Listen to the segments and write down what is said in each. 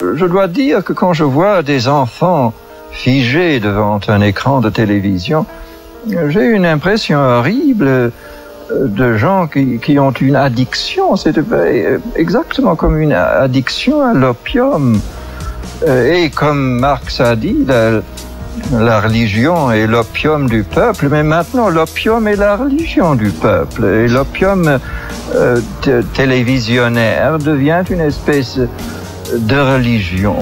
Je dois dire que quand je vois des enfants figés devant un écran de télévision, j'ai une impression horrible de gens qui ont une addiction. C'est exactement comme une addiction à l'opium. Et comme Marx a dit, la religion est l'opium du peuple, mais maintenant l'opium est la religion du peuple. Et l'opium télévisionnaire devient une espèce de religion.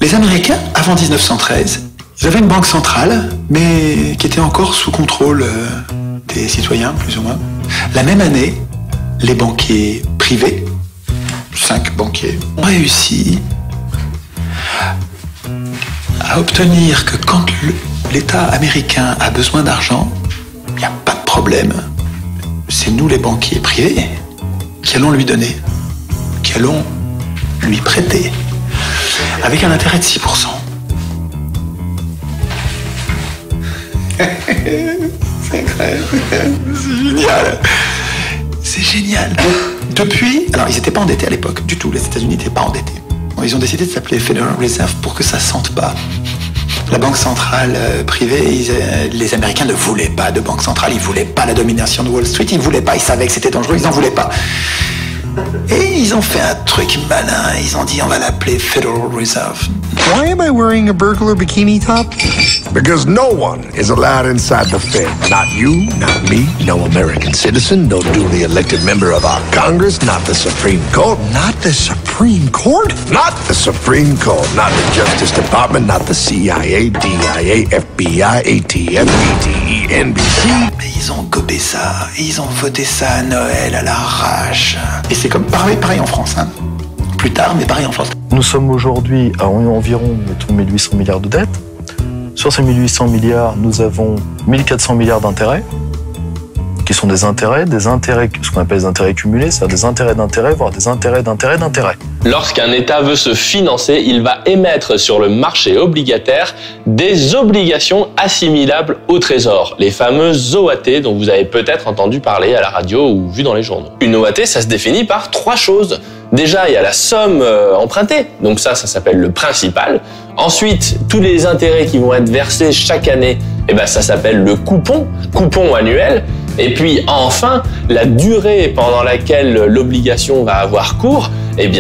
Les Américains, avant 1913, ils avaient une banque centrale, mais qui était encore sous contrôle des citoyens, plus ou moins. La même année, les banquiers privés, 5 banquiers, ont réussi à obtenir que quand l'État américain a besoin d'argent, il n'y a pas de problème. C'est nous, les banquiers privés, qui allons lui donner, qui allons lui prêter, avec un intérêt de 6%. C'est incroyable. C'est génial. C'est génial. Depuis, alors ils n'étaient pas endettés à l'époque, du tout. Les États-Unis n'étaient pas endettés. Ils ont décidé de s'appeler Federal Reserve pour que ça sente pas. La banque centrale privée, les Américains ne voulaient pas de banque centrale, ils voulaient pas la domination de Wall Street, ils voulaient pas, ils savaient que c'était dangereux, ils n'en voulaient pas. Et ils ont fait un truc malin, ils ont dit on va l'appeler Federal Reserve. Why am I wearing a burglar bikini top? Because no one is allowed inside the Fed. Not you, not me, no American citizen, no duly elected member of our Congress, not the Supreme Court. Not the Supreme Court? Not the Supreme Court, not the Justice Department, not the CIA, DIA, FBI, ATF, BTE, NBC. Mais ils ont gobé ça, ils ont voté ça à Noël à l'arrache. Et c'est comme pareil en France, hein. Plus tard, mais pareil en France. Nous sommes aujourd'hui à environ, mettons, 1800 milliards de dettes. Sur ces 1800 milliards, nous avons 1400 milliards d'intérêts, qui sont des intérêts, ce qu'on appelle des intérêts cumulés, c'est-à-dire des intérêts d'intérêts, voire des intérêts d'intérêts d'intérêts. Lorsqu'un État veut se financer, il va émettre sur le marché obligataire des obligations assimilables au trésor, les fameuses OAT dont vous avez peut-être entendu parler à la radio ou vu dans les journaux. Une OAT, ça se définit par 3 choses. Déjà, il y a la somme empruntée, donc ça s'appelle le principal. Ensuite, tous les intérêts qui vont être versés chaque année, ça s'appelle le coupon annuel. Et puis enfin, la durée pendant laquelle l'obligation va avoir cours,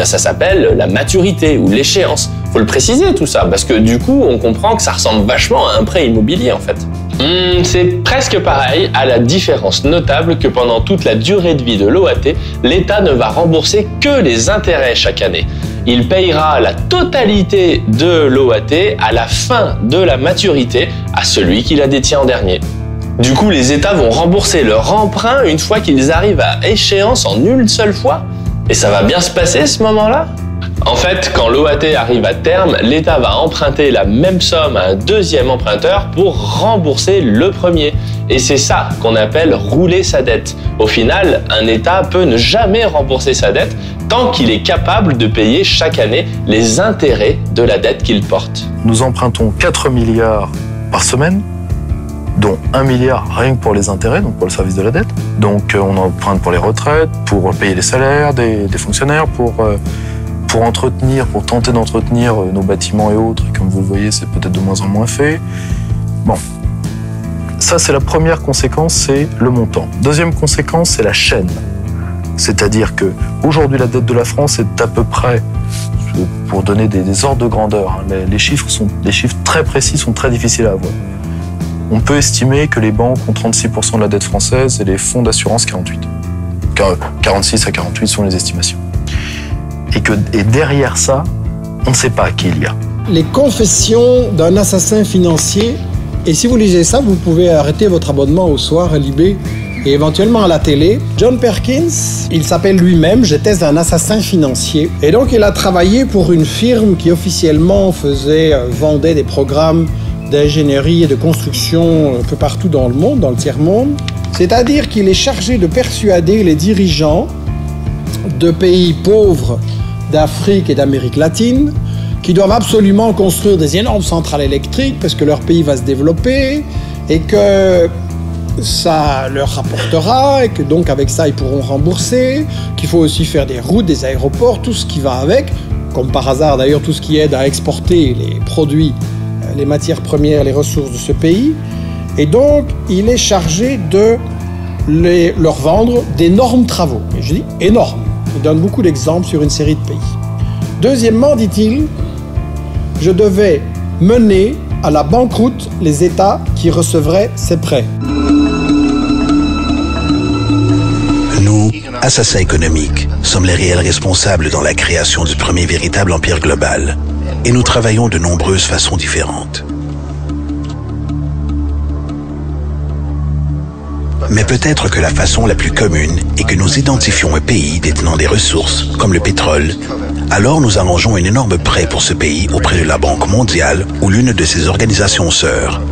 ça s'appelle la maturité ou l'échéance. Faut le préciser tout ça, parce que du coup, on comprend que ça ressemble vachement à un prêt immobilier en fait. C'est presque pareil, à la différence notable que pendant toute la durée de vie de l'OAT, l'État ne va rembourser que les intérêts chaque année. Il payera la totalité de l'OAT à la fin de la maturité à celui qui la détient en dernier. Du coup, les États vont rembourser leur emprunt une fois qu'ils arrivent à échéance en une seule fois. Et ça va bien se passer ce moment-là? En fait, quand l'OAT arrive à terme, l'État va emprunter la même somme à un deuxième emprunteur pour rembourser le premier. Et c'est ça qu'on appelle rouler sa dette. Au final, un État peut ne jamais rembourser sa dette tant qu'il est capable de payer chaque année les intérêts de la dette qu'il porte. Nous empruntons 4 milliards par semaine, dont 1 milliard rien que pour les intérêts, donc pour le service de la dette. Donc on emprunte pour les retraites, pour payer les salaires des fonctionnaires, pour tenter d'entretenir nos bâtiments et autres. Et comme vous le voyez, c'est peut-être de moins en moins fait. Bon, ça c'est la première conséquence, c'est le montant. Deuxième conséquence, c'est la chaîne. C'est-à-dire que aujourd'hui la dette de la France est à peu près, pour donner des ordres de grandeur, hein, les chiffres très précis sont très difficiles à avoir. On peut estimer que les banques ont 36% de la dette française et les fonds d'assurance 48. 46 à 48 sont les estimations. Et derrière ça, on ne sait pas qui il y a. Les confessions d'un assassin financier. Et si vous lisez ça, vous pouvez arrêter votre abonnement au soir à Libé et éventuellement à la télé. John Perkins, il s'appelle lui-même « J'étais un assassin financier ». Et donc, il a travaillé pour une firme qui officiellement vendait des programmes d'ingénierie et de construction un peu partout dans le monde, dans le tiers-monde. C'est-à-dire qu'il est chargé de persuader les dirigeants de pays pauvres d'Afrique et d'Amérique latine qui doivent absolument construire des énormes centrales électriques parce que leur pays va se développer et que ça leur rapportera et que donc avec ça ils pourront rembourser, qu'il faut aussi faire des routes, des aéroports, tout ce qui va avec, comme par hasard d'ailleurs tout ce qui aide à exporter les produits, les matières premières, les ressources de ce pays. Et donc il est chargé de leur vendre d'énormes travaux. Et je dis énormes. Il donne beaucoup d'exemples sur une série de pays. Deuxièmement, dit-il, je devais mener à la banqueroute les États qui recevraient ces prêts. Nous, assassins économiques, sommes les réels responsables dans la création du premier véritable empire global. Et nous travaillons de nombreuses façons différentes. Mais peut-être que la façon la plus commune est que nous identifions un pays détenant des ressources, comme le pétrole. Alors nous arrangeons un énorme prêt pour ce pays auprès de la Banque mondiale ou l'une de ses organisations sœurs.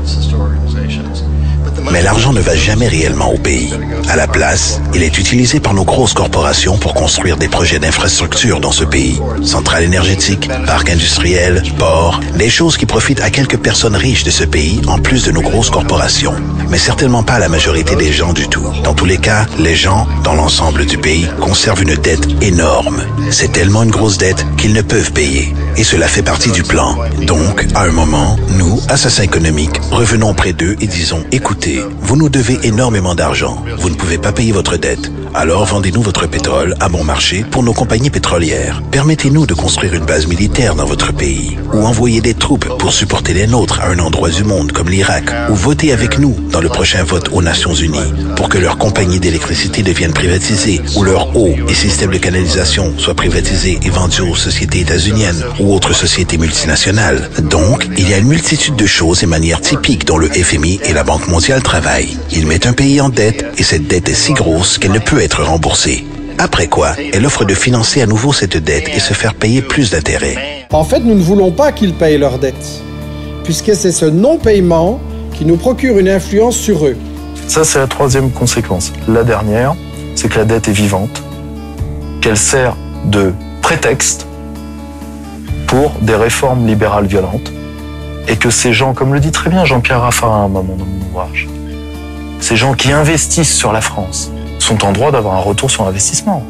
Mais l'argent ne va jamais réellement au pays. À la place, il est utilisé par nos grosses corporations pour construire des projets d'infrastructure dans ce pays. Centrales énergétiques, parcs industriels, ports, des choses qui profitent à quelques personnes riches de ce pays en plus de nos grosses corporations. Mais certainement pas à la majorité des gens du tout. Dans tous les cas, les gens, dans l'ensemble du pays, conservent une dette énorme. C'est tellement une grosse dette qu'ils ne peuvent payer. Et cela fait partie du plan. Donc, à un moment, nous, assassins économiques, revenons près d'eux et disons, écoutez, vous nous devez énormément d'argent. Vous ne pouvez pas payer votre dette. Alors vendez-nous votre pétrole à bon marché pour nos compagnies pétrolières. Permettez-nous de construire une base militaire dans votre pays. Ou envoyer des troupes pour supporter les nôtres à un endroit du monde comme l'Irak. Ou votez avec nous dans le prochain vote aux Nations Unies pour que leurs compagnies d'électricité deviennent privatisées ou leur eau et système de canalisation soient privatisés et vendus aux sociétés états-uniennes ou autres sociétés multinationales. Donc, il y a une multitude de choses et manières typiques dont le FMI et la Banque mondiale travaillent. Ils mettent un pays en dette et cette dette est si grosse qu'elle ne peut être remboursée. Après quoi, elle offre de financer à nouveau cette dette et se faire payer plus d'intérêts. En fait, nous ne voulons pas qu'ils payent leur dette, puisque c'est ce non-paiement qui nous procure une influence sur eux. Ça, c'est la troisième conséquence. La dernière, c'est que la dette est vivante, qu'elle sert de prétexte pour des réformes libérales violentes, et que ces gens, comme le dit très bien Jean-Pierre Raffarin à un moment dans mon ouvrage, ces gens qui investissent sur la France sont en droit d'avoir un retour sur investissement.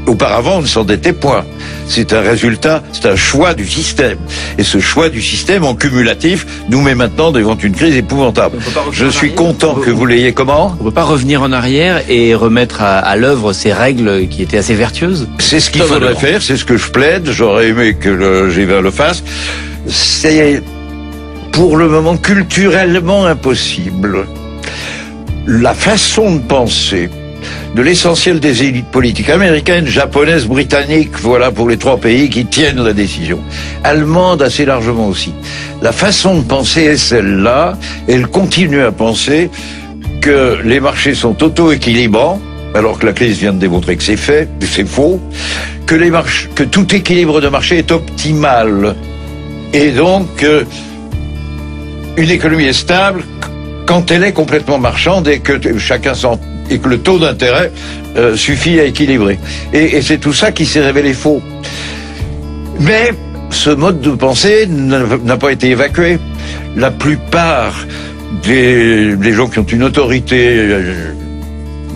Auparavant, on ne s'endettait point. C'est un résultat, c'est un choix du système. Et ce choix du système, en cumulatif, nous met maintenant devant une crise épouvantable. Je suis content que vous l'ayez comment ? On ne peut pas revenir en arrière et remettre à l'œuvre ces règles qui étaient assez vertueuses. C'est ce qu'il faudrait faire, c'est ce que je plaide. J'aurais aimé que le G20 le fasse. C'est pour le moment culturellement impossible. La façon de penser de l'essentiel des élites politiques américaines, japonaises, britanniques, voilà pour les 3 pays qui tiennent la décision. Allemandes assez largement aussi. La façon de penser est celle-là. Elle continue à penser que les marchés sont auto-équilibrants, alors que la crise vient de démontrer que c'est fait, c'est faux, que tout équilibre de marché est optimal. Et donc, une économie est stable quand elle est complètement marchande et que et que le taux d'intérêt suffit à équilibrer. Et c'est tout ça qui s'est révélé faux. Mais ce mode de pensée n'a pas été évacué. La plupart des gens qui ont une autorité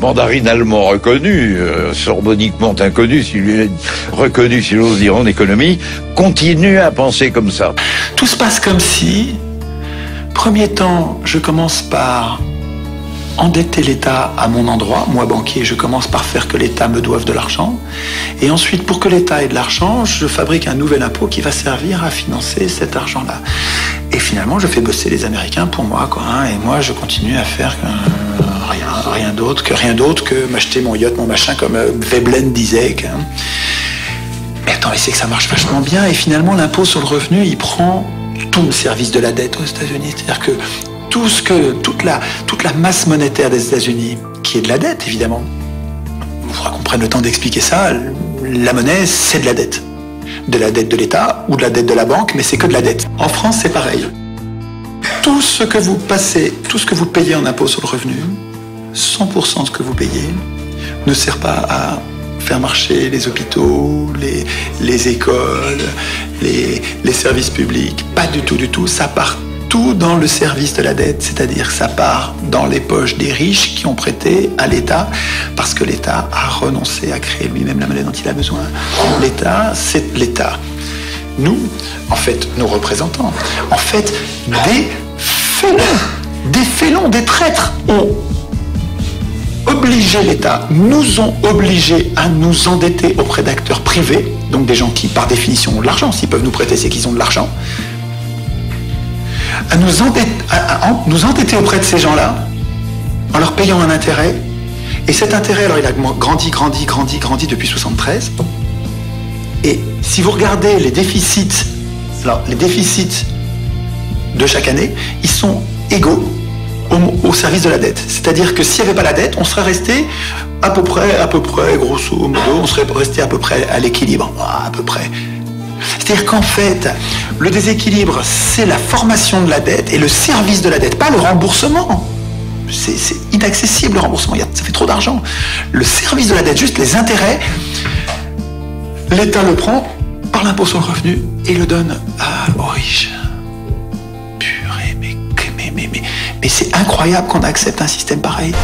mandarine allemand reconnue, sorbonniquement inconnue, reconnue si j'ose dire en économie, continuent à penser comme ça. Tout se passe comme si, premier temps, je commence par endetter l'État à mon endroit. Moi, banquier, je commence par faire que l'État me doive de l'argent. Et ensuite, pour que l'État ait de l'argent, je fabrique un nouvel impôt qui va servir à financer cet argent-là. Et finalement, je fais bosser les Américains pour moi, quoi. Et moi, je continue à faire rien d'autre que m'acheter mon yacht, mon machin, comme Veblen disait. Mais attends, mais c'est que ça marche vachement bien. Et finalement, l'impôt sur le revenu, il prend tout le service de la dette aux États-Unis. C'est-à-dire que toute la masse monétaire des États-Unis, qui est de la dette, évidemment. Il faudra qu'on prenne le temps d'expliquer ça. La monnaie, c'est de la dette. De la dette de l'État ou de la dette de la banque, mais c'est que de la dette. En France, c'est pareil. Tout ce que vous payez en impôt sur le revenu, 100% de ce que vous payez, ne sert pas à faire marcher les hôpitaux, les écoles, les services publics. Pas du tout, du tout. Ça part tout dans le service de la dette, c'est-à-dire que ça part dans les poches des riches qui ont prêté à l'État parce que l'État a renoncé à créer lui-même la monnaie dont il a besoin. L'État, c'est l'État. Nous, en fait, nos représentants, en fait, des félons, des traîtres ont obligé l'État, nous ont obligés à nous endetter auprès d'acteurs privés, donc des gens qui, par définition, ont de l'argent. S'ils peuvent nous prêter, c'est qu'ils ont de l'argent. À nous endetter auprès de ces gens-là, en leur payant un intérêt. Et cet intérêt, alors il a grandi depuis 1973. Et si vous regardez les déficits, alors les déficits de chaque année, ils sont égaux au service de la dette. C'est-à-dire que s'il n'y avait pas la dette, on serait resté à peu près, grosso modo, on serait resté à peu près à l'équilibre, à peu près. C'est-à-dire qu'en fait, le déséquilibre, c'est la formation de la dette et le service de la dette, pas le remboursement. C'est inaccessible le remboursement, ça fait trop d'argent. Le service de la dette, juste les intérêts, l'État le prend par l'impôt sur le revenu et le donne aux riches. Purée, mais c'est incroyable qu'on accepte un système pareil.